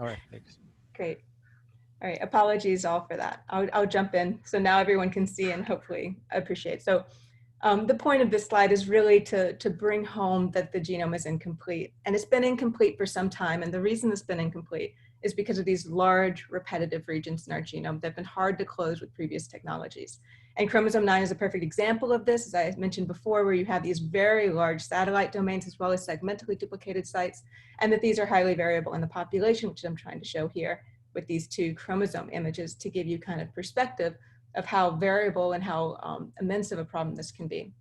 All right, thanks. Great. All right, apologies all for that. I'll jump in so now everyone can see and hopefully appreciate. So the point of this slide is really to bring home that the genome is incomplete, and it's been incomplete for some time. And the reason it's been incomplete is because of these large repetitive regions in our genome that have been hard to close with previous technologies. And chromosome 9 is a perfect example of this, as I mentioned before, where you have these very large satellite domains as well as segmentally duplicated sites, and that these are highly variable in the population, which I'm trying to show here with these two chromosome images to give you kind of perspective of how variable and how immense of a problem this can be.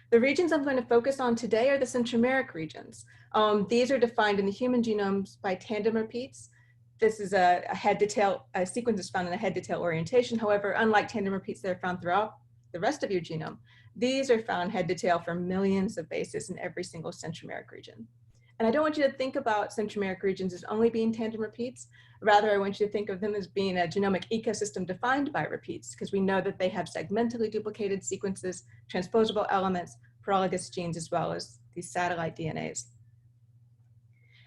The regions I'm going to focus on today are the centromeric regions. These are defined in the human genomes by tandem repeats. This is a sequence is found in a head to tail orientation. However, unlike tandem repeats that are found throughout the rest of your genome, these are found head to tail for millions of bases in every single centromeric region. And I don't want you to think about centromeric regions as only being tandem repeats. Rather, I want you to think of them as being a genomic ecosystem defined by repeats, because we know that they have segmentally duplicated sequences, transposable elements, homologous genes, as well as these satellite DNAs.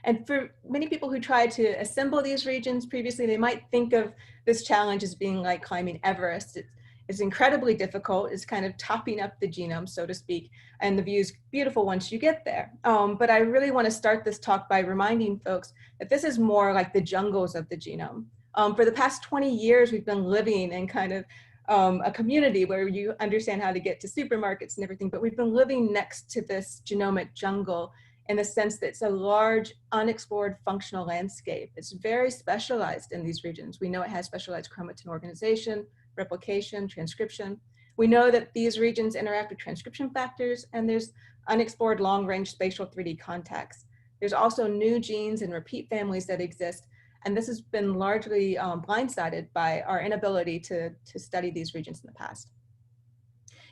And for many people who try to assemble these regions previously, they might think of this challenge as being like climbing Everest. It's incredibly difficult. It's kind of topping up the genome, so to speak, and the view is beautiful once you get there. But I really want to start this talk by reminding folks that this is more like the jungles of the genome. For the past 20 years, we've been living in kind of a community where you understand how to get to supermarkets and everything, but we've been living next to this genomic jungle in the sense that it's a large, unexplored functional landscape. It's very specialized in these regions. We know it has specialized chromatin organization, replication, transcription. We know that these regions interact with transcription factors, and there's unexplored long-range spatial 3D contacts. There's also new genes and repeat families that exist, and this has been largely blindsided by our inability to study these regions in the past.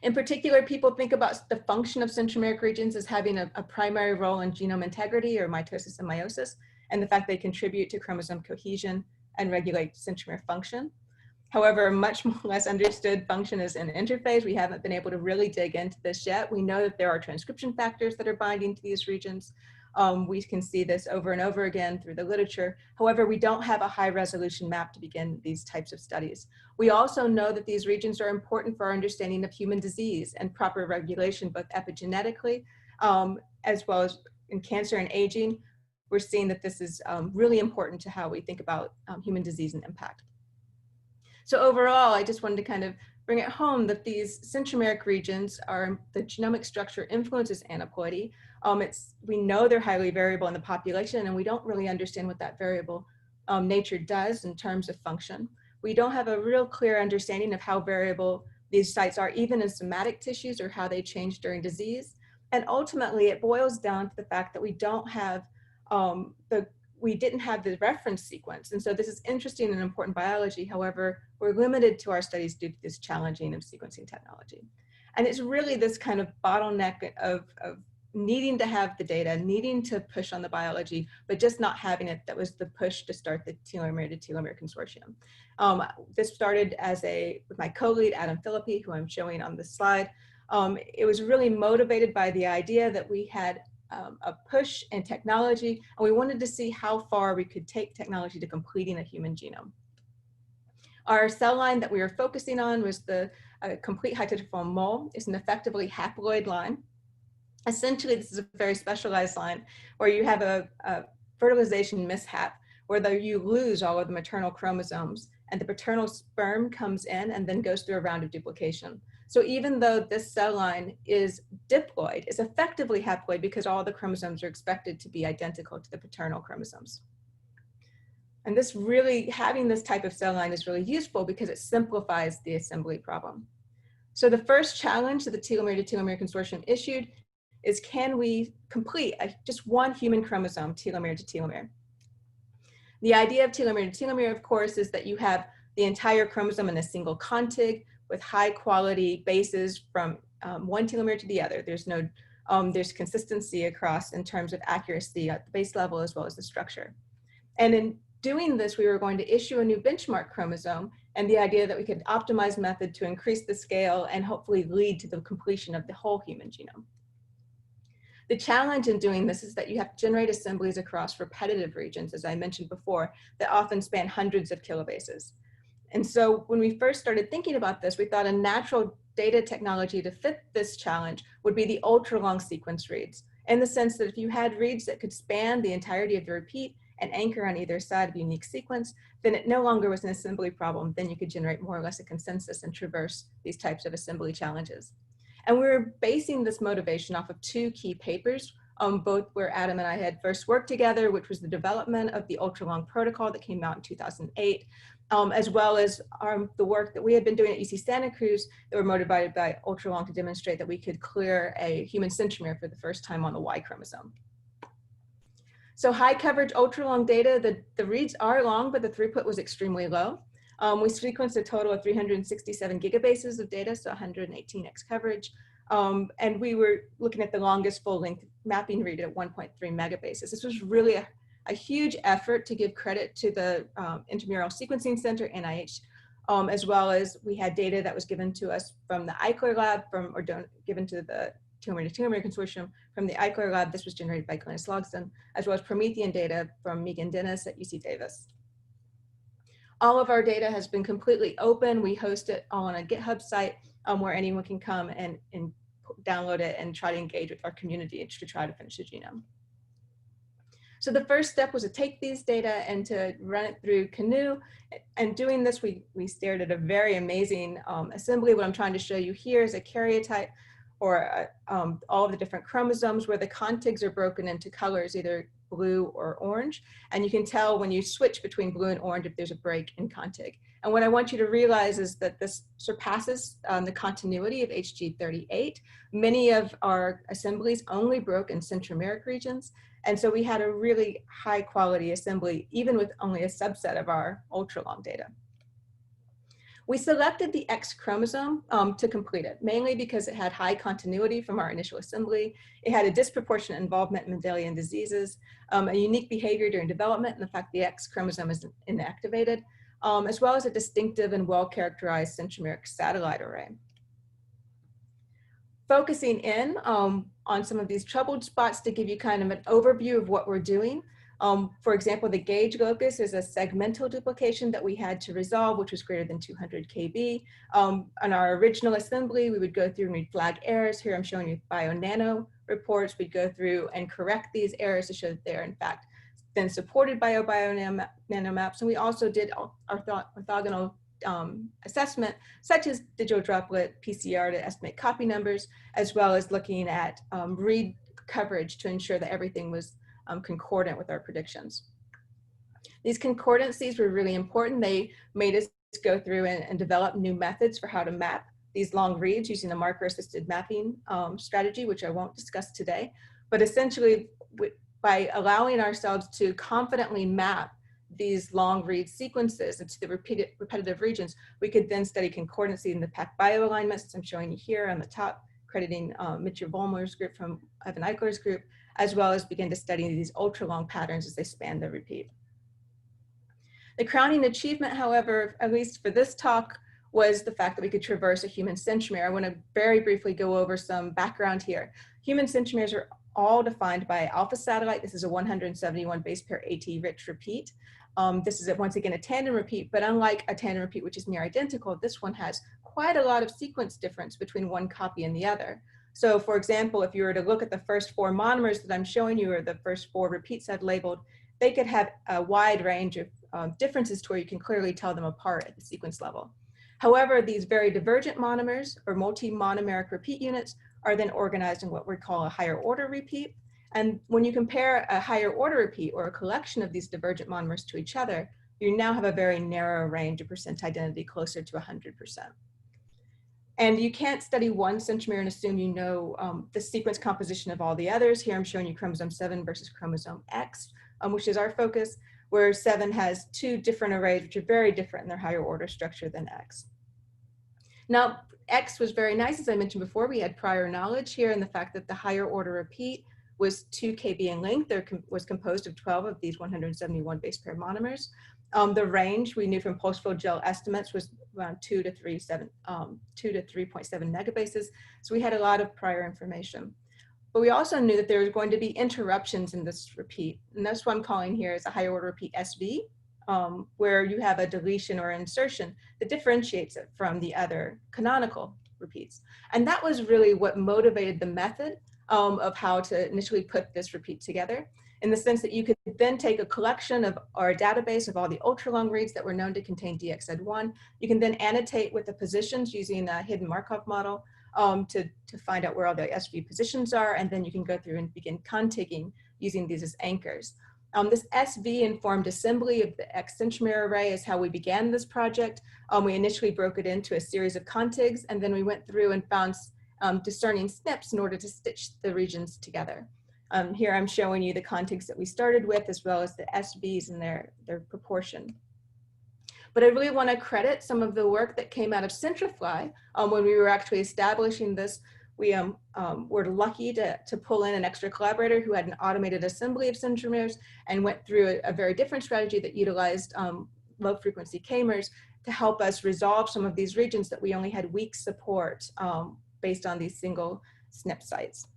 In particular, people think about the function of centromeric regions as having a primary role in genome integrity or mitosis and meiosis, and the fact they contribute to chromosome cohesion and regulate centromere function. However, much less understood function is in interphase. We haven't been able to really dig into this yet. We know that there are transcription factors that are binding to these regions. We can see this over and over again through the literature. However, we don't have a high resolution map to begin these types of studies. We also know that these regions are important for our understanding of human disease and proper regulation, both epigenetically, as well as in cancer and aging. We're seeing that this is really important to how we think about human disease and impact. So overall, I just wanted to kind of bring it home that these centromeric regions are, the genomic structure influences aneuploidy. We know they're highly variable in the population, and we don't really understand what that variable nature does in terms of function. We don't have a real clear understanding of how variable these sites are, even in somatic tissues, or how they change during disease. And ultimately, it boils down to the fact that we don't have we didn't have the reference sequence. And so this is interesting and important biology. However, we're limited to our studies due to this challenging of sequencing technology. And it's really this kind of bottleneck of needing to have the data, needing to push on the biology, but just not having it. That was the push to start the telomere to telomere consortium. This started with my co-lead, Adam Philippi, who I'm showing on this slide. It was really motivated by the idea that we had a push in technology, and we wanted to see how far we could take technology to completing a human genome. Our cell line that we were focusing on was the complete heterogeneity mole. It's an effectively haploid line. Essentially, this is a very specialized line where you have a fertilization mishap where you lose all of the maternal chromosomes, and the paternal sperm comes in and then goes through a round of duplication. So even though this cell line is diploid, it's effectively haploid because all the chromosomes are expected to be identical to the paternal chromosomes. And this really, having this type of cell line is really useful because it simplifies the assembly problem. So the first challenge that the telomere to telomere consortium issued is, can we complete just one human chromosome, telomere to telomere? The idea of telomere to telomere, of course, is that you have the entire chromosome in a single contig with high quality bases from one telomere to the other. There's consistency across in terms of accuracy at the base level as well as the structure. And in doing this, we were going to issue a new benchmark chromosome, and the idea that we could optimize method to increase the scale and hopefully lead to the completion of the whole human genome. The challenge in doing this is that you have to generate assemblies across repetitive regions, as I mentioned before, that often span hundreds of kilobases. And so when we first started thinking about this, we thought a natural data technology to fit this challenge would be the ultra-long sequence reads, in the sense that if you had reads that could span the entirety of the repeat and anchor on either side of a unique sequence, then it no longer was an assembly problem. Then you could generate more or less a consensus and traverse these types of assembly challenges. And we were basing this motivation off of two key papers, both where Adam and I had first worked together, which was the development of the ultra-long protocol that came out in 2008, as well as the work that we had been doing at UC Santa Cruz that were motivated by ultra-long to demonstrate that we could clear a human centromere for the first time on the Y chromosome. So high coverage ultra-long data, the reads are long, but the throughput was extremely low. We sequenced a total of 367 gigabases of data, so 118x coverage. And we were looking at the longest full length mapping read at 1.3 megabases. This was really a huge effort to give credit to the Intramural Sequencing Center, NIH, as well as we had data that was given to us from the Eichler lab, given to the Tumor Consortium from the Eichler lab. This was generated by Glennis Logsdon, as well as Promethean data from Migan Dennis at UC Davis. All of our data has been completely open. We host it on a GitHub site where anyone can come and download it and try to engage with our community to try to finish the genome. So the first step was to take these data and to run it through HiCanu. And doing this, we stared at a very amazing assembly. What I'm trying to show you here is a karyotype, or all of the different chromosomes where the contigs are broken into colors, either blue or orange. And you can tell when you switch between blue and orange if there's a break in contig. And what I want you to realize is that this surpasses the continuity of HG38. Many of our assemblies only broke in centromeric regions. And so we had a really high quality assembly, even with only a subset of our ultra-long data. We selected the X chromosome to complete it, mainly because it had high continuity from our initial assembly. It had a disproportionate involvement in Mendelian diseases, a unique behavior during development, and the fact the X chromosome is inactivated, as well as a distinctive and well-characterized centromeric satellite array. Focusing in on some of these troubled spots to give you kind of an overview of what we're doing. For example, the gauge locus is a segmental duplication that we had to resolve, which was greater than 200 kb. On our original assembly, we would go through and we'd flag errors. Here I'm showing you bio-nano reports. We'd go through and correct these errors to show that they're in fact then supported by bio-nano maps. And we also did orthogonal assessment, such as digital droplet PCR to estimate copy numbers, as well as looking at read coverage to ensure that everything was concordant with our predictions. These concordancies were really important. They made us go through and develop new methods for how to map these long reads using the marker-assisted mapping strategy, which I won't discuss today. But essentially, by allowing ourselves to confidently map these long read sequences into the repetitive regions, we could then study concordancy in the PacBio alignments, as I'm showing you here on the top, crediting Mitchell Vollmer's group from Evan Eichler's group, as well as begin to study these ultra-long patterns as they span the repeat. The crowning achievement, however, at least for this talk, was the fact that we could traverse a human centromere. I want to very briefly go over some background here. Human centromeres are all defined by alpha satellite. This is a 171 base pair AT rich repeat. This is once again a tandem repeat, but unlike a tandem repeat, which is near identical, this one has quite a lot of sequence difference between one copy and the other. So for example, if you were to look at the first 4 monomers that I'm showing you, or the first 4 repeats I've labeled, they could have a wide range of differences to where you can clearly tell them apart at the sequence level. However, these very divergent monomers, or multi-monomeric repeat units, are then organized in what we call a higher order repeat. And when you compare a higher order repeat or a collection of these divergent monomers to each other, you now have a very narrow range of percent identity, closer to 100%. And you can't study one centromere and assume you know the sequence composition of all the others. Here I'm showing you chromosome 7 versus chromosome X, which is our focus, where 7 has 2 different arrays, which are very different in their higher order structure than X. Now, X was very nice, as I mentioned before. We had prior knowledge here and the fact that the higher order repeat was 2 kb in length. There was composed of 12 of these 171 base pair monomers. The range we knew from pulse field gel estimates was around 2 to 3.7 megabases. So we had a lot of prior information. But we also knew that there was going to be interruptions in this repeat. And that's what I'm calling here as a higher order repeat SV, where you have a deletion or insertion that differentiates it from the other canonical repeats. And that was really what motivated the method of how to initially put this repeat together, in the sense that you could then take a collection of, or a database of all the ultra long reads that were known to contain DXZ1. You can then annotate with the positions using a hidden Markov model to find out where all the SV positions are, and then you can go through and begin contigging using these as anchors. This SV informed assembly of the X centromere array is how we began this project. We initially broke it into a series of contigs, and then we went through and found discerning SNPs in order to stitch the regions together. Here I'm showing you the contigs that we started with, as well as the SVs and their proportion. But I really want to credit some of the work that came out of Centrifly. When we were actually establishing this, we were lucky to pull in an extra collaborator who had an automated assembly of centromeres and went through a very different strategy that utilized low frequency K-mers to help us resolve some of these regions that we only had weak support based on these single SNP sites.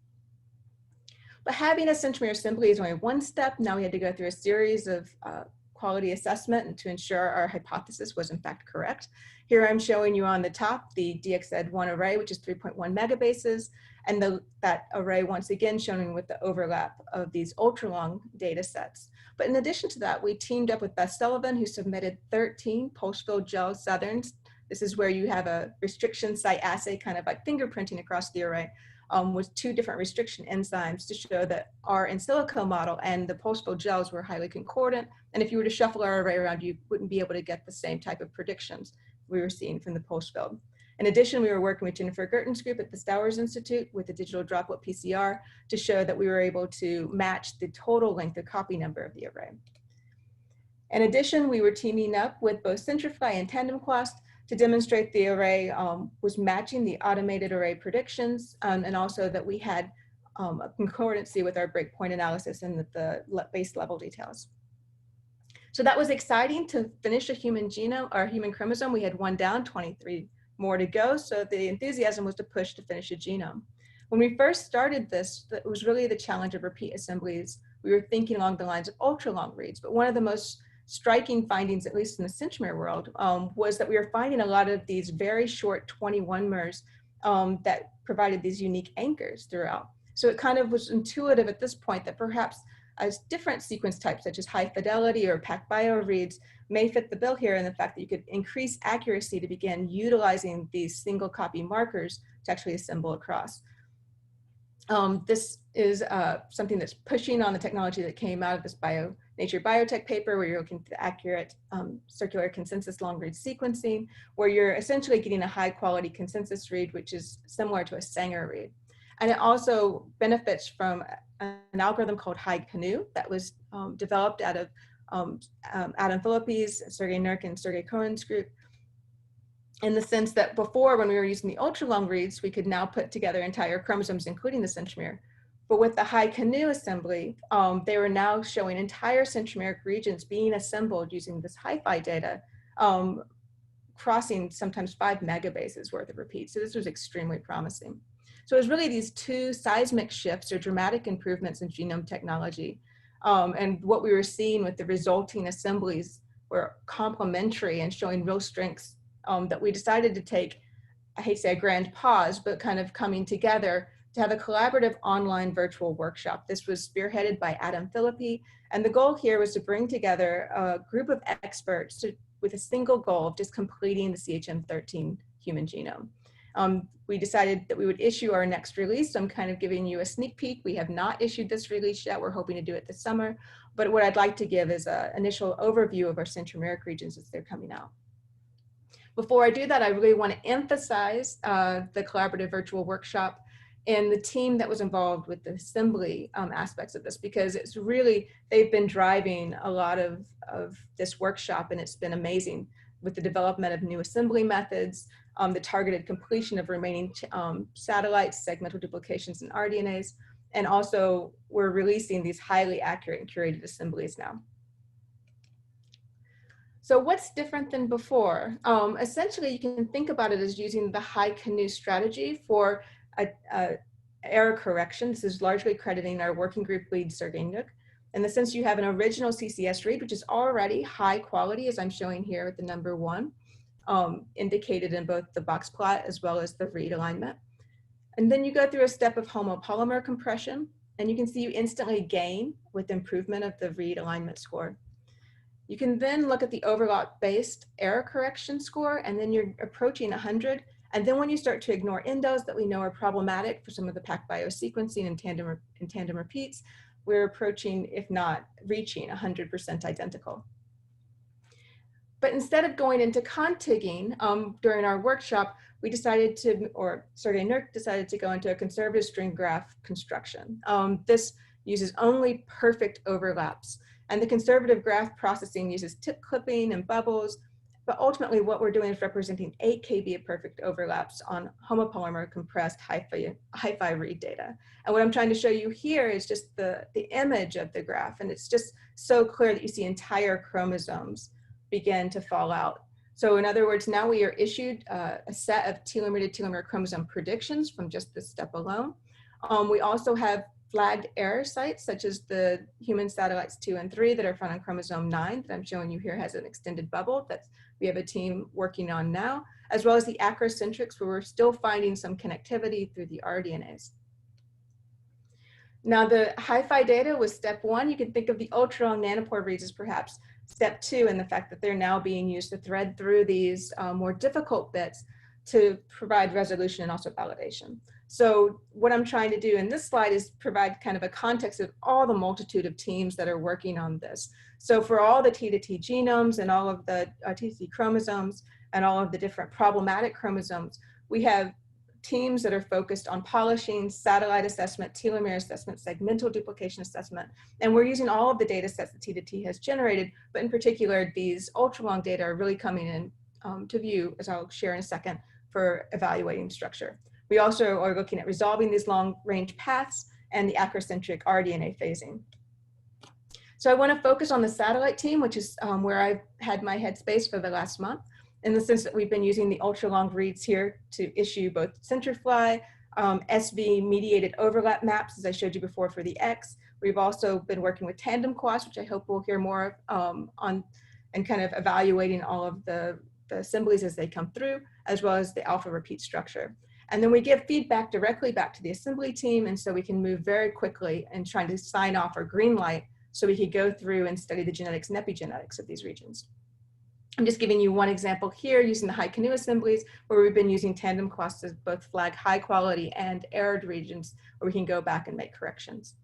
But having a centromere assembly is only one step. Now we had to go through a series of quality assessment and to ensure our hypothesis was in fact correct. Here I'm showing you on the top the DXZ1 array, which is 3.1 megabases, and that array once again shown with the overlap of these ultra long data sets. But in addition to that, we teamed up with Beth Sullivan, who submitted 13 pulse-filled gel southerns. This is where you have a restriction site assay, kind of like fingerprinting across the array, with 2 different restriction enzymes to show that our in silico model and the pulse-filled gels were highly concordant. And if you were to shuffle our array around, you wouldn't be able to get the same type of predictions we were seeing from the pulse-filled. In addition, we were working with Jennifer Gerten's group at the Stowers Institute with the digital droplet PCR to show that we were able to match the total length of copy number of the array. In addition, we were teaming up with both Centrifly and TandemQuast to demonstrate the array was matching the automated array predictions, and also that we had a concordancy with our breakpoint analysis and the base level details. So that was exciting to finish a human genome, or human chromosome. We had 1 down, 23 more to go. So the enthusiasm was to push to finish a genome. When we first started this, it was really the challenge of repeat assemblies. We were thinking along the lines of ultra long reads, but one of the most striking findings, at least in the centromere world, was that we were finding a lot of these very short 21 mers that provided these unique anchors throughout. So it kind of was intuitive at this point that perhaps as different sequence types, such as high fidelity or PacBio reads, may fit the bill here in the fact that you could increase accuracy to begin utilizing these single copy markers to actually assemble across. This is something that's pushing on the technology that came out of this Nature Biotech paper, where you're looking at the accurate circular consensus long read sequencing, where you're essentially getting a high quality consensus read, which is similar to a Sanger read. And it also benefits from an algorithm called HiCanu that was developed out of Adam Philippe's, Sergey Nurk, and Sergey Cohen's group, in the sense that before, when we were using the ultra long reads, we could now put together entire chromosomes, including the centromere. But with the HiCanu assembly, they were now showing entire centromeric regions being assembled using this hi-fi data, crossing sometimes 5 megabases worth of repeats. So this was extremely promising. So it was really these 2 seismic shifts or dramatic improvements in genome technology. And what we were seeing with the resulting assemblies were complementary and showing real strengths that we decided to take, I hate to say a grand pause, but kind of coming together to have a collaborative online virtual workshop. This was spearheaded by Adam Phillippe, and the goal here was to bring together a group of experts with a single goal of just completing the CHM13 human genome. We decided that we would issue our next release. I'm kind of giving you a sneak peek. We have not issued this release yet. We're hoping to do it this summer. But what I'd like to give is an initial overview of our centromeric regions as they're coming out. Before I do that, I really want to emphasize the collaborative virtual workshop and the team that was involved with the assembly aspects of this, because it's really, they've been driving a lot of this workshop, and it's been amazing with the development of new assembly methods, the targeted completion of remaining satellites, segmental duplications, and rDNAs, and also we're releasing these highly accurate and curated assemblies now. So what's different than before? Essentially, you can think about it as using the HiCanu strategy for error correction. This is largely crediting our working group lead, Sergey Nook. In the sense you have an original CCS read, which is already high quality, as I'm showing here with the number 1, indicated in both the box plot as well as the read alignment. And then you go through a step of homopolymer compression, and you can see you instantly gain with improvement of the read alignment score. You can then look at the overlap-based error correction score, and then you're approaching 100. And then when you start to ignore endos that we know are problematic for some of the PacBio sequencing and tandem repeats, we're approaching, if not reaching, 100% identical. But instead of going into contigging during our workshop, we decided to, or Sergey Nook decided to go into a conservative string graph construction. This uses only perfect overlaps. And the conservative graph processing uses tip clipping and bubbles. But ultimately, what we're doing is representing 8 kb of perfect overlaps on homopolymer compressed hi-fi read data. And what I'm trying to show you here is just the image of the graph. And it's just so clear that you see entire chromosomes begin to fall out. So in other words, now we are issued a set of telomere to telomere chromosome predictions from just this step alone. We also have flagged error sites, such as the human satellites 2 and 3 that are found on chromosome 9 that I'm showing you here has an extended bubble that we have a team working on now, as well as the acrocentrics where we're still finding some connectivity through the rDNAs. Now the hi-fi data was step 1. You can think of the ultra long nanopore reads as perhaps step 2 in the fact that they're now being used to thread through these more difficult bits to provide resolution and also validation. So what I'm trying to do in this slide is provide kind of a context of all the multitude of teams that are working on this. So for all the T to T genomes and all of the T to T chromosomes and all of the different problematic chromosomes, we have teams that are focused on polishing, satellite assessment, telomere assessment, segmental duplication assessment. And we're using all of the data sets that T to T has generated, but in particular, these ultra long data are really coming in to view, as I'll share in a second, for evaluating structure. We also are looking at resolving these long range paths and the acrocentric rDNA phasing. So I want to focus on the satellite team, which is where I've had my headspace for the last month, in the sense that we've been using the ultra long reads here to issue both centerfly, SV mediated overlap maps, as I showed you before for the X. We've also been working with tandem quas, which I hope we'll hear more on, and kind of evaluating all of the assemblies as they come through, as well as the alpha repeat structure. And then we give feedback directly back to the assembly team, and so we can move very quickly and trying to sign off or green light so we could go through and study the genetics and epigenetics of these regions. I'm just giving you one example here using the HiCanu assemblies where we've been using tandem quas to both flag high quality and errored regions where we can go back and make corrections.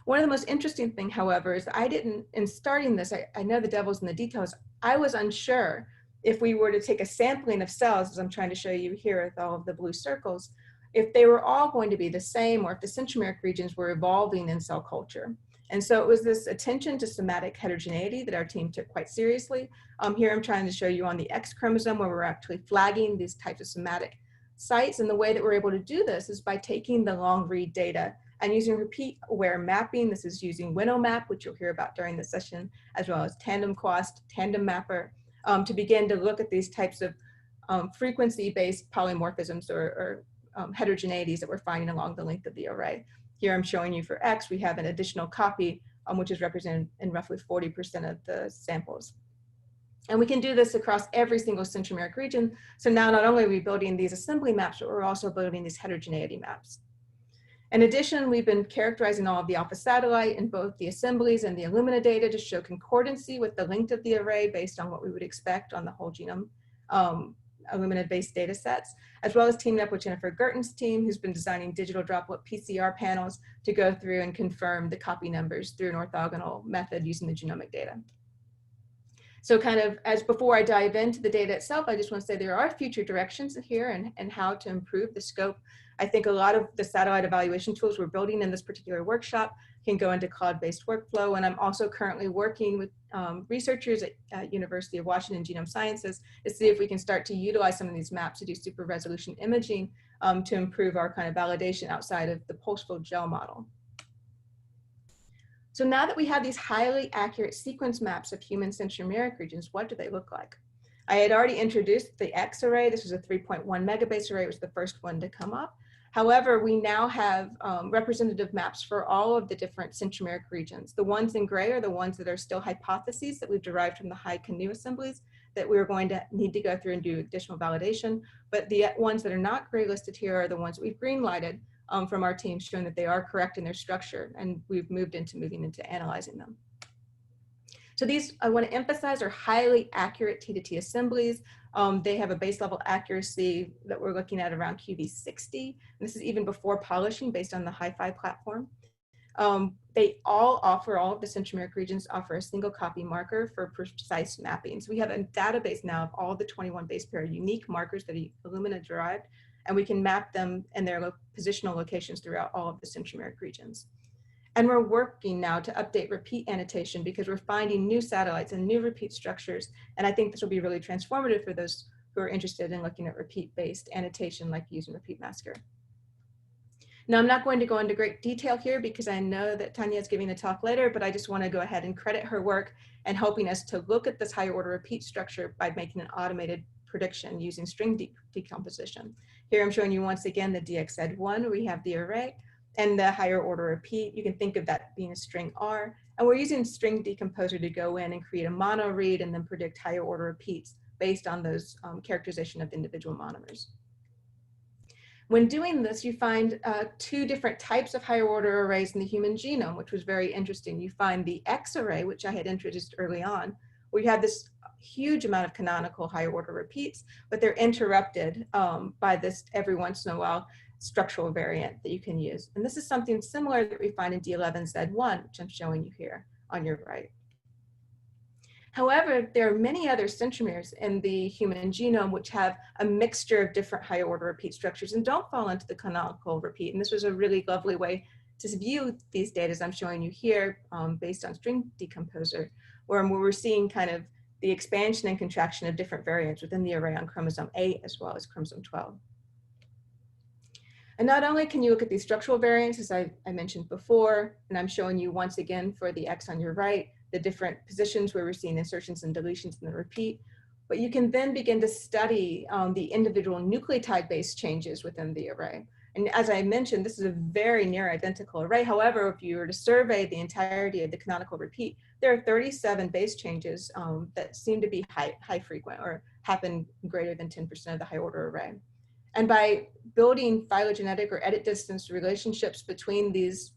One of the most interesting thing, however, is I didn't, in starting this, I know the devil's in the details, I was unsure if we were to take a sampling of cells, as I'm trying to show you here with all of the blue circles, if they were all going to be the same or if the centromeric regions were evolving in cell culture. And so it was this attention to somatic heterogeneity that our team took quite seriously. Here I'm trying to show you on the X chromosome where we're actually flagging these types of somatic sites. And the way that we're able to do this is by taking the long read data and using repeat aware mapping. This is using WinnowMap, which you'll hear about during the session, as well as tandem quast, tandem mapper, to begin to look at these types of frequency-based polymorphisms or heterogeneities that we're finding along the length of the array. Here I'm showing you for X, we have an additional copy, which is represented in roughly 40% of the samples. And we can do this across every single centromeric region. So now not only are we building these assembly maps, but we're also building these heterogeneity maps. In addition, we've been characterizing all of the alpha satellite in both the assemblies and the Illumina data to show concordancy with the length of the array based on what we would expect on the whole genome Illumina-based data sets, as well as teaming up with Jennifer Gerten's team, who's been designing digital droplet PCR panels to go through and confirm the copy numbers through an orthogonal method using the genomic data. So kind of as before I dive into the data itself, I just want to say there are future directions here and how to improve the scope. I think a lot of the satellite evaluation tools we're building in this particular workshop can go into cloud-based workflow. And I'm also currently working with researchers at University of Washington Genome Sciences to see if we can start to utilize some of these maps to do super resolution imaging to improve our kind of validation outside of the pulse-flow gel model. So now that we have these highly accurate sequence maps of human centromeric regions, what do they look like? I had already introduced the X array. This was a 3.1 megabase array. It was the first one to come up. However, we now have representative maps for all of the different centromeric regions. The ones in gray are the ones that are still hypotheses that we've derived from the HiCanu assemblies that we're going to need to go through and do additional validation. But the ones that are not gray listed here are the ones that we've green lighted from our team, showing that they are correct in their structure, and we've moving into analyzing them. So these, I want to emphasize, are highly accurate T-to-T assemblies. They have a base level accuracy that we're looking at around QV60. And this is even before polishing based on the HiFi platform. They all of the centromeric regions offer a single copy marker for precise mapping. So we have a database now of all the 21 base pair unique markers that Illumina derived, and we can map them and their positional locations throughout all of the centromeric regions. And we're working now to update repeat annotation because we're finding new satellites and new repeat structures. And I think this will be really transformative for those who are interested in looking at repeat-based annotation like using repeat masker. Now, I'm not going to go into great detail here because I know that Tanya is giving a talk later, but I just want to go ahead and credit her work and helping us to look at this higher order repeat structure by making an automated prediction using string decomposition. Here I'm showing you once again the DXZ1, we have the array, and the higher order repeat. You can think of that being a string R, and we're using string decomposer to go in and create a mono read and then predict higher order repeats based on those characterization of the individual monomers. When doing this, you find two different types of higher order arrays in the human genome, which was very interesting. You find the X array, which I had introduced early on, where you have this huge amount of canonical higher order repeats, but they're interrupted by this every once in a while structural variant that you can use. And this is something similar that we find in D11Z1, which I'm showing you here on your right. However, there are many other centromeres in the human genome which have a mixture of different higher order repeat structures and don't fall into the canonical repeat. And this was a really lovely way to view these data as I'm showing you here based on string decomposer, where we're seeing kind of the expansion and contraction of different variants within the array on chromosome 8 as well as chromosome 12. And not only can you look at these structural variants, as I mentioned before, and I'm showing you once again for the X on your right, the different positions where we're seeing insertions and deletions in the repeat, but you can then begin to study the individual nucleotide-based changes within the array. And as I mentioned, this is a very near identical array. However, if you were to survey the entirety of the canonical repeat, there are 37 base changes that seem to be high frequent or happen greater than 10% of the high order array. And by building phylogenetic or edit distance relationships between these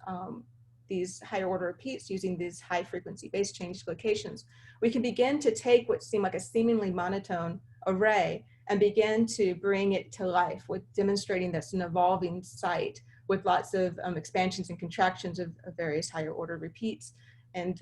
higher order repeats using these high frequency base change locations, we can begin to take what seem like a seemingly monotone array and begin to bring it to life with demonstrating that's an evolving site with lots of expansions and contractions of various higher order repeats and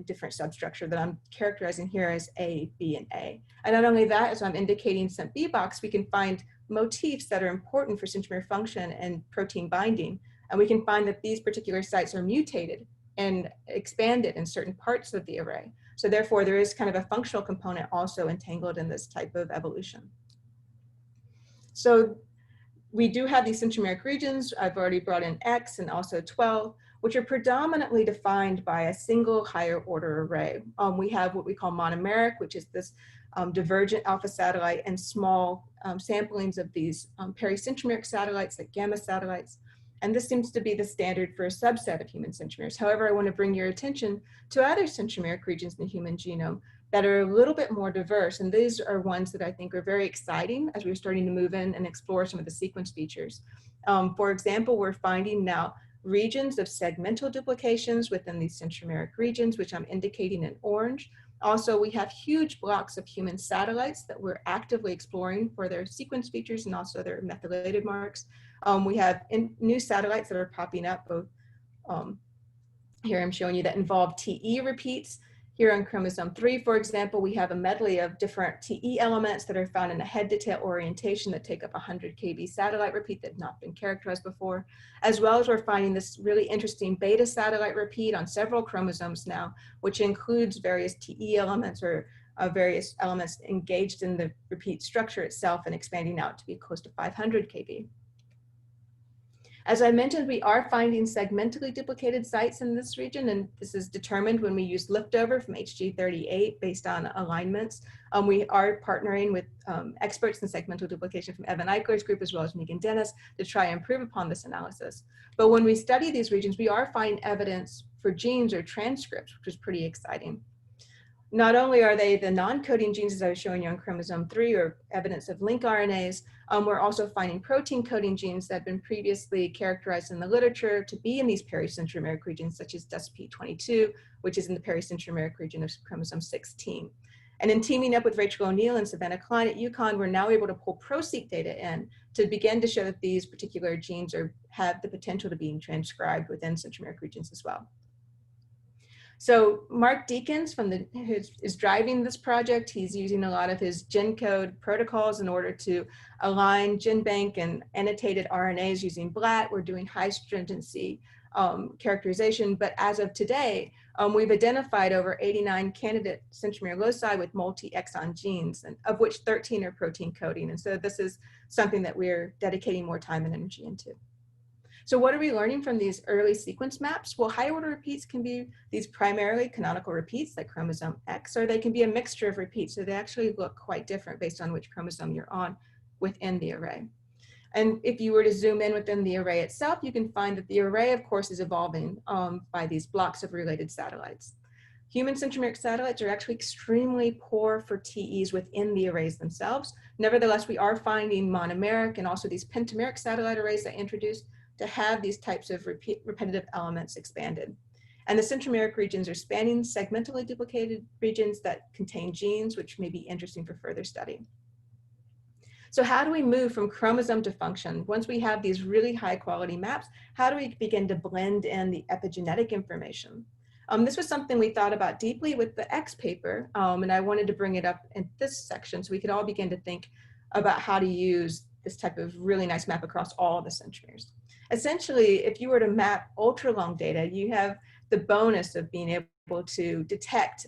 different substructure that I'm characterizing here as A, B, and A. And not only that, as I'm indicating CENT-B box, we can find motifs that are important for centromere function and protein binding. And we can find that these particular sites are mutated and expanded in certain parts of the array. So therefore, there is kind of a functional component also entangled in this type of evolution. So we do have these centromeric regions. I've already brought in X and also 12, which are predominantly defined by a single higher order array. We have what we call monomeric, which is this divergent alpha satellite and small samplings of these pericentromeric satellites like gamma satellites. And this seems to be the standard for a subset of human centromeres. However, I want to bring your attention to other centromeric regions in the human genome that are a little bit more diverse. And these are ones that I think are very exciting as we're starting to move in and explore some of the sequence features. For example, we're finding now regions of segmental duplications within these centromeric regions, which I'm indicating in orange. Also, we have huge blocks of human satellites that we're actively exploring for their sequence features and also their methylated marks. We have new satellites that are popping up, both here I'm showing you that involve TE repeats. Here on chromosome 3, for example, we have a medley of different TE elements that are found in a head to tail orientation that take up 100 kb satellite repeat that have not been characterized before, as well as we're finding this really interesting beta satellite repeat on several chromosomes now, which includes various TE elements or various elements engaged in the repeat structure itself and expanding out to be close to 500 kb. As I mentioned, we are finding segmentally duplicated sites in this region, and this is determined when we use liftover from HG38 based on alignments. We are partnering with experts in segmental duplication from Evan Eichler's group, as well as Migan Dennis, to try and improve upon this analysis. But when we study these regions, we are finding evidence for genes or transcripts, which is pretty exciting. Not only are they the non-coding genes, as I was showing you on chromosome 3, or evidence of link RNAs, we're also finding protein coding genes that have been previously characterized in the literature to be in these pericentromeric regions, such as DUSP22, which is in the pericentromeric region of chromosome 16. And in teaming up with Rachel O'Neill and Savannah Klein at UConn, we're now able to pull ProSeq data in to begin to show that these particular genes have the potential to be transcribed within centromeric regions as well. So Mark Deakins who is driving this project. He's using a lot of his GenCode protocols in order to align GenBank and annotated RNAs using BLAT. We're doing high stringency characterization, but as of today, we've identified over 89 candidate centromere loci with multi-exon genes, and of which 13 are protein coding. And so this is something that we're dedicating more time and energy into. So what are we learning from these early sequence maps? Well, high order repeats can be these primarily canonical repeats like chromosome X, or they can be a mixture of repeats. So they actually look quite different based on which chromosome you're on within the array. And if you were to zoom in within the array itself, you can find that the array, of course, is evolving by these blocks of related satellites. Human centromeric satellites are actually extremely poor for TEs within the arrays themselves. Nevertheless, we are finding monomeric and also these pentameric satellite arrays that introduced to have these types of repetitive elements expanded. And the centromeric regions are spanning segmentally duplicated regions that contain genes, which may be interesting for further study. So how do we move from chromosome to function? Once we have these really high quality maps, how do we begin to blend in the epigenetic information? This was something we thought about deeply with the X paper, and I wanted to bring it up in this section so we could all begin to think about how to use this type of really nice map across all the centromeres. Essentially, if you were to map ultra long data, you have the bonus of being able to detect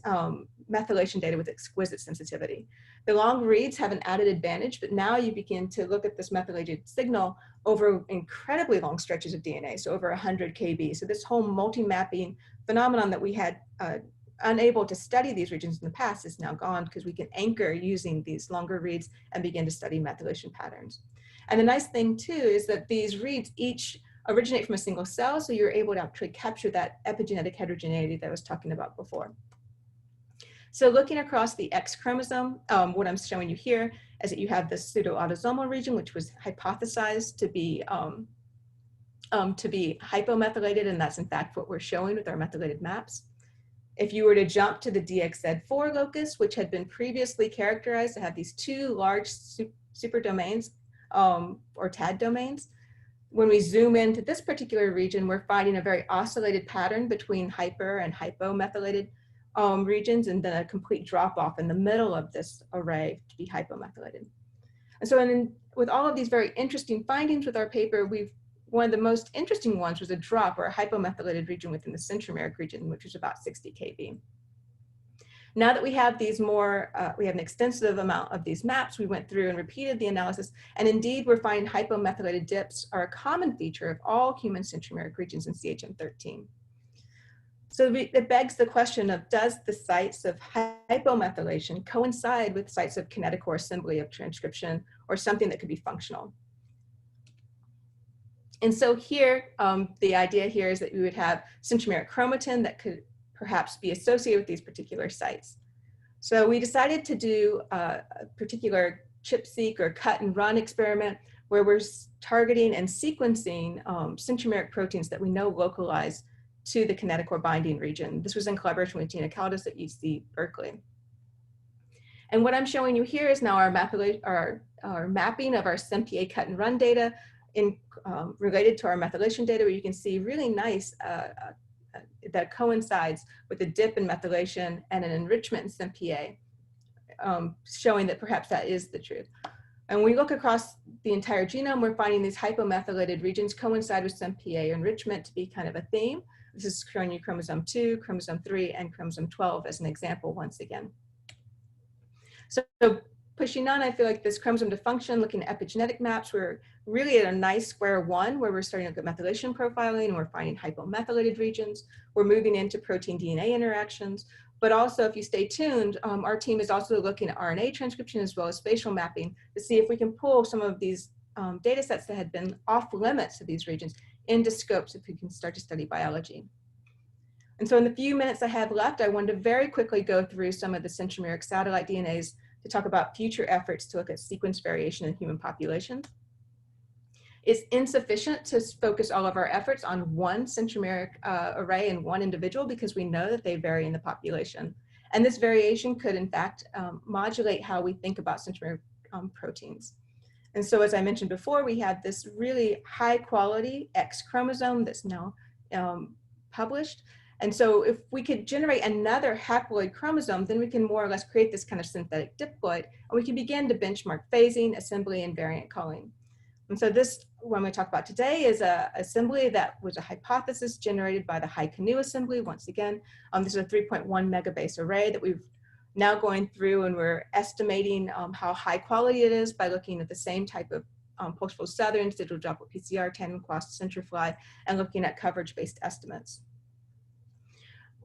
methylation data with exquisite sensitivity. The long reads have an added advantage, but now you begin to look at this methylated signal over incredibly long stretches of DNA, so over 100 kb. So this whole multi-mapping phenomenon that we had unable to study these regions in the past is now gone because we can anchor using these longer reads and begin to study methylation patterns. And the nice thing too is that these reads each originate from a single cell, so you're able to actually capture that epigenetic heterogeneity that I was talking about before. So looking across the X chromosome, what I'm showing you here is that you have this pseudo-autosomal region, which was hypothesized to be hypomethylated, and that's in fact what we're showing with our methylated maps. If you were to jump to the DXZ4 locus, which had been previously characterized to have these two large superdomains, or TAD domains, when we zoom into this particular region, we're finding a very oscillated pattern between hyper and hypomethylated regions, and then a complete drop off in the middle of this array to be hypomethylated. And so with all of these very interesting findings with our paper, one of the most interesting ones was a drop or a hypomethylated region within the centromeric region, which was about 60 kb. Now that we have these we have an extensive amount of these maps, we went through and repeated the analysis, and indeed we're finding hypomethylated dips are a common feature of all human centromeric regions in CHM13. So it begs the question of, does the sites of hypomethylation coincide with sites of kinetic or assembly of transcription, or something that could be functional? And so here, the idea here is that we would have centromeric chromatin that could perhaps be associated with these particular sites. So we decided to do a particular ChIP-seq or cut and run experiment where we're targeting and sequencing centromeric proteins that we know localize to the kinetic or binding region. This was in collaboration with Gina Caldas at UC Berkeley. And what I'm showing you here is now our mapping of our SEMPA cut and run data related to our methylation data, where you can see really nice that coincides with a dip in methylation and an enrichment in SEMPA, showing that perhaps that is the truth. And when we look across the entire genome, we're finding these hypomethylated regions coincide with SEMPA enrichment to be kind of a theme. This is showing you chromosome 2, chromosome 3, and chromosome 12 as an example once again. So pushing on, I feel like this chromosome to function, looking at epigenetic maps, we're really at a nice square one where we're starting to look at methylation profiling and we're finding hypomethylated regions. We're moving into protein DNA interactions. But also, if you stay tuned, our team is also looking at RNA transcription as well as spatial mapping to see if we can pull some of these data sets that had been off limits of these regions into scopes if we can start to study biology. And so in the few minutes I have left, I wanted to very quickly go through some of the centromeric satellite DNAs to talk about future efforts to look at sequence variation in human populations. It's insufficient to focus all of our efforts on one centromeric array in one individual because we know that they vary in the population. And this variation could, in fact, modulate how we think about centromeric proteins. And so, as I mentioned before, we have this really high quality X chromosome that's now published. And so if we could generate another haploid chromosome, then we can more or less create this kind of synthetic diploid, and we can begin to benchmark phasing, assembly, and variant calling. And so this, what I'm going to talk about today, is an assembly that was a hypothesis generated by the HiCanu assembly. Once again, this is a 3.1 megabase array that we've now going through, and we're estimating how high quality it is by looking at the same type of post-fold southerns, digital droplet PCR, tandem quast centrifly, and looking at coverage-based estimates.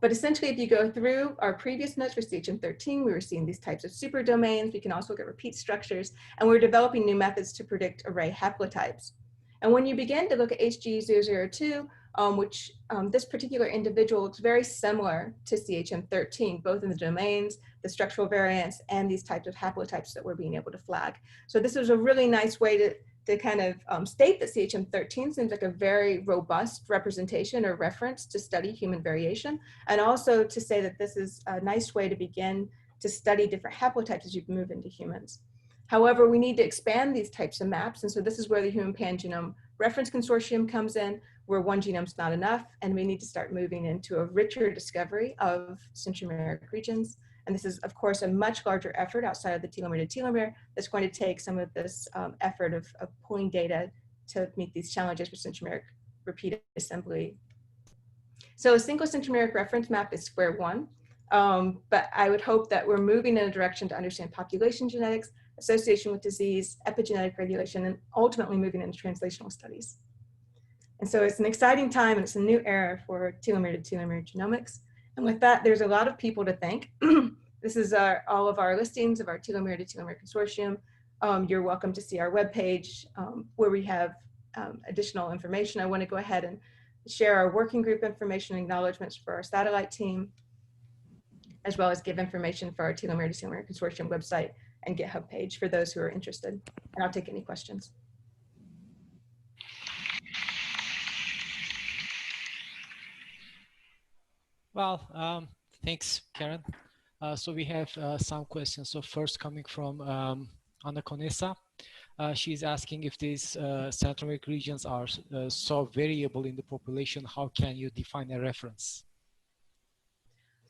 But essentially, if you go through our previous notes for CHM13, we were seeing these types of superdomains. We can also look at repeat structures, and we're developing new methods to predict array haplotypes. And when you begin to look at HG002, which this particular individual looks very similar to CHM13, both in the domains, the structural variants, and these types of haplotypes that we're being able to flag. So this is a really nice way to kind of state that CHM13 seems like a very robust representation or reference to study human variation, and also to say that this is a nice way to begin to study different haplotypes as you move into humans. However, we need to expand these types of maps, and so this is where the Human Pangenome Reference Consortium comes in, where one genome's not enough, and we need to start moving into a richer discovery of centromeric regions. And this is, of course, a much larger effort outside of the telomere to telomere that's going to take some of this effort of pulling data to meet these challenges with centromeric repeat assembly. So a single centromeric reference map is square one, but I would hope that we're moving in a direction to understand population genetics, association with disease, epigenetic regulation, and ultimately moving into translational studies. And so it's an exciting time, and it's a new era for telomere to telomere genomics. And with that, there's a lot of people to thank. This is all of our listings of our telomere to telomere consortium. You're welcome to see our webpage where we have additional information. I want to go ahead and share our working group information and acknowledgements for our satellite team, as well as give information for our telomere to telomere consortium website and GitHub page for those who are interested. And I'll take any questions. Well, thanks, Karen. So we have some questions. So first coming from Anna Conesa. She's asking if these centromeric regions are so variable in the population, how can you define a reference?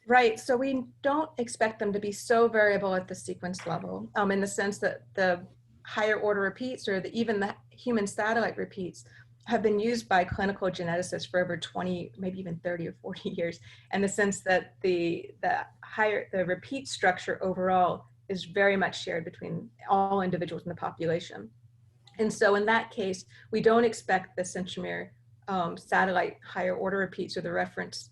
Right, so we don't expect them to be so variable at the sequence level in the sense that the higher order repeats or even the human satellite repeats have been used by clinical geneticists for over 20, maybe even 30 or 40 years, in the sense that the repeat structure overall is very much shared between all individuals in the population. And so in that case, we don't expect the centromere satellite higher order repeats or the reference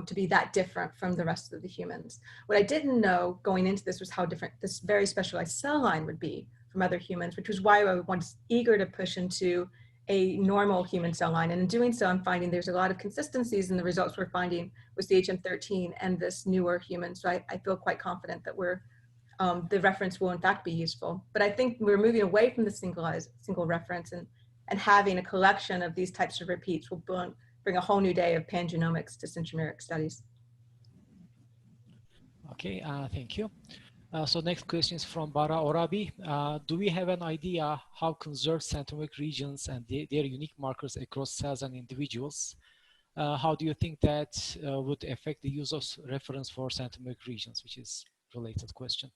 to be that different from the rest of the humans. What I didn't know going into this was how different this very specialized cell line would be from other humans, which was why I was eager to push into a normal human cell line. And in doing so, I'm finding there's a lot of consistencies in the results we're finding with CHM13 and this newer human. So I feel quite confident that the reference will in fact be useful. But I think we're moving away from the single reference and having a collection of these types of repeats will bring a whole new day of pangenomics to centromeric studies. Okay, thank you. So next question is from Bara Orabi. Do we have an idea how conserved centromeric regions and their unique markers across cells and individuals? How do you think that would affect the use of reference for centromeric regions, which is a related question?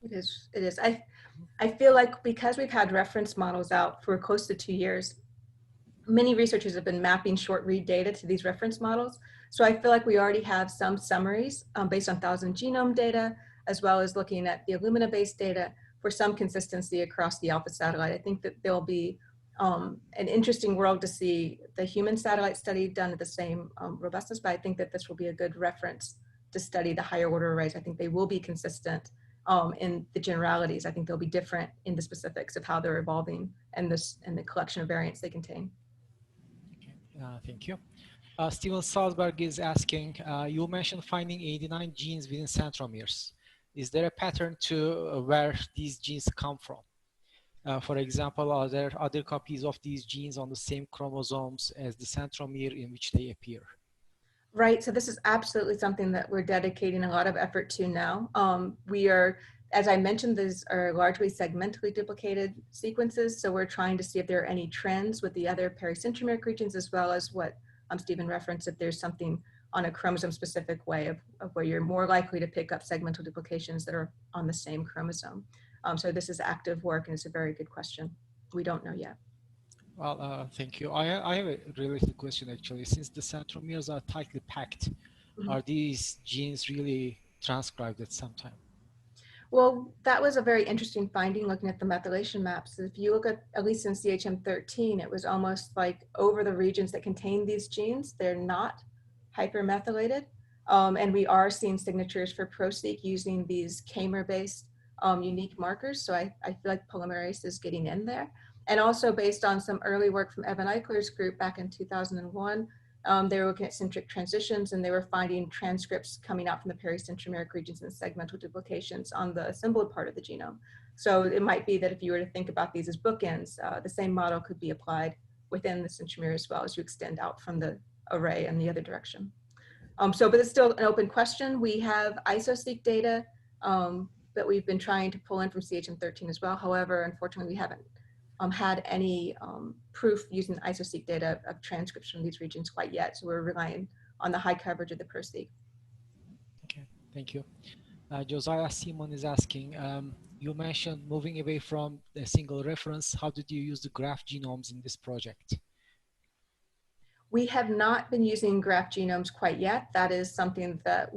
It is. I feel like because we've had reference models out for close to 2 years, many researchers have been mapping short read data to these reference models. So I feel like we already have some summaries based on 1,000 genome data as well as looking at the Illumina-based data for some consistency across the alpha satellite. I think that there'll be an interesting world to see the human satellite study done at the same robustness, but I think that this will be a good reference to study the higher order arrays. I think they will be consistent in the generalities. I think they'll be different in the specifics of how they're evolving and the collection of variants they contain. Okay. Thank you. Steven Salzberg is asking, you mentioned finding 89 genes within centromeres. Is there a pattern to where these genes come from? For example, are there other copies of these genes on the same chromosomes as the centromere in which they appear? Right, so this is absolutely something that we're dedicating a lot of effort to now. We are, as I mentioned, these are largely segmentally duplicated sequences, so we're trying to see if there are any trends with the other pericentromeric regions, as well as what Stephen referenced, if there's something on a chromosome-specific way of where you're more likely to pick up segmental duplications that are on the same chromosome. So this is active work, and it's a very good question. We don't know yet. Well, thank you. I have a related question, actually. Since the centromeres are tightly packed, are these genes really transcribed at some time? Well, that was a very interesting finding looking at the methylation maps. If you look at least in CHM13, it was almost like over the regions that contain these genes, they're not hypermethylated. And we are seeing signatures for ProSeq using these K-mer Based unique markers. So I feel like polymerase is getting in there. And also based on some early work from Evan Eichler's group back in 2001, they were looking at centric transitions, and they were finding transcripts coming out from the pericentromeric regions and segmental duplications on the assembled part of the genome. So it might be that if you were to think about these as bookends, the same model could be applied within the centromere as well as you extend out from the array in the other direction. But it's still an open question. We have ISO-seq data that we've been trying to pull in from CHM13 as well. However, unfortunately, we haven't had any proof using ISO-seq data of transcription of these regions quite yet. So we're relying on the high coverage of the ProSeq. Okay, thank you. Josiah Simon is asking, you mentioned moving away from a single reference. How did you use the graph genomes in this project? We have not been using graph genomes quite yet. That is something that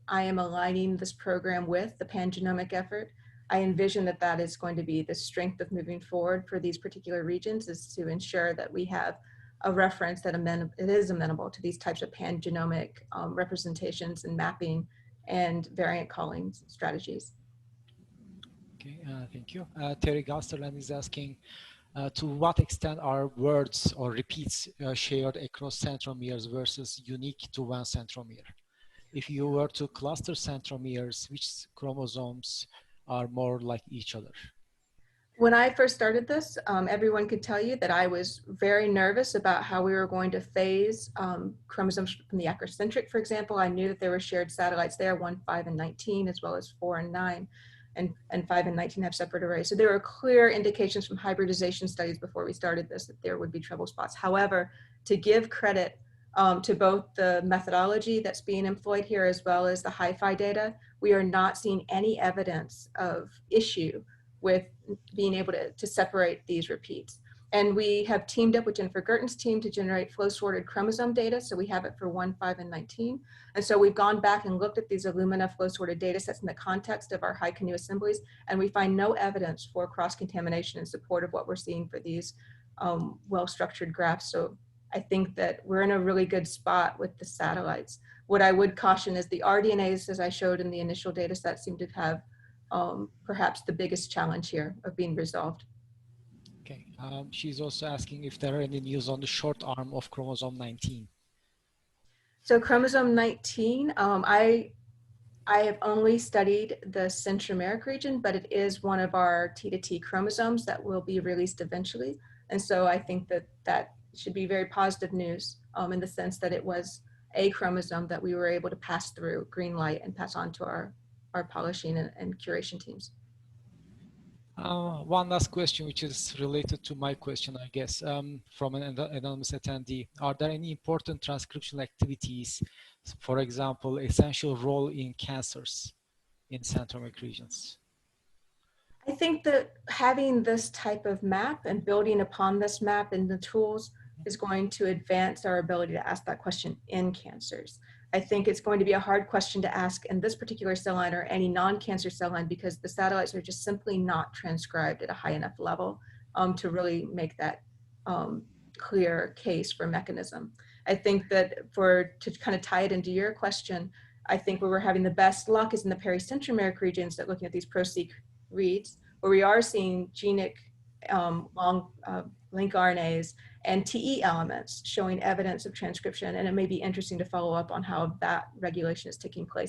I am aligning this program with, the pangenomic effort. I envision that that is going to be the strength of moving forward for these particular regions, is to ensure that we have a reference that it is amenable to these types of pangenomic representations and mapping and variant calling strategies. Okay, thank you. Terry Gasterland is asking, to what extent are words or repeats shared across centromeres versus unique to one centromere? If you were to cluster centromeres, which chromosomes are more like each other? When I first started this, everyone could tell you that I was very nervous about how we were going to phase chromosomes from the acrocentric, for example. I knew that there were shared satellites there, 1, 5, and 19, as well as 4 and 9, and 5 and 19 have separate arrays. So there were clear indications from hybridization studies before we started this that there would be trouble spots. However, to give credit to both the methodology that's being employed here as well as the HiFi data, we are not seeing any evidence of issue with being able to separate these repeats. And we have teamed up with Jennifer Gerten's team to generate flow sorted chromosome data. So we have it for 1, 5, and 19. And so we've gone back and looked at these Illumina flow sorted data sets in the context of our HiCanu assemblies, and we find no evidence for cross-contamination in support of what we're seeing for these well-structured graphs. So I think that we're in a really good spot with the satellites. What I would caution is the rDNAs, as I showed in the initial data set, seem to have perhaps the biggest challenge here of being resolved. Okay, she's also asking if there are any news on the short arm of chromosome 19. So chromosome 19, I have only studied the centromeric region, but it is one of our T-to-T chromosomes that will be released eventually. And so I think that that should be very positive news in the sense that it was a chromosome that we were able to pass through green light and pass on to our polishing and curation teams. One last question, which is related to my question, I guess, from an anonymous attendee. Are there any important transcriptional activities, for example, essential role in cancers in centromeric regions? I think that having this type of map and building upon this map and the tools is going to advance our ability to ask that question in cancers. I think it's going to be a hard question to ask in this particular cell line or any non-cancer cell line, because the satellites are just simply not transcribed at a high enough level to really make that clear case for mechanism. I think that to kind of tie it into your question, I think where we're having the best luck is in the pericentromeric regions, that looking at these pro-seq reads, where we are seeing genic long link RNAs and TE elements showing evidence of transcription. And it may be interesting to follow up on how that regulation is taking place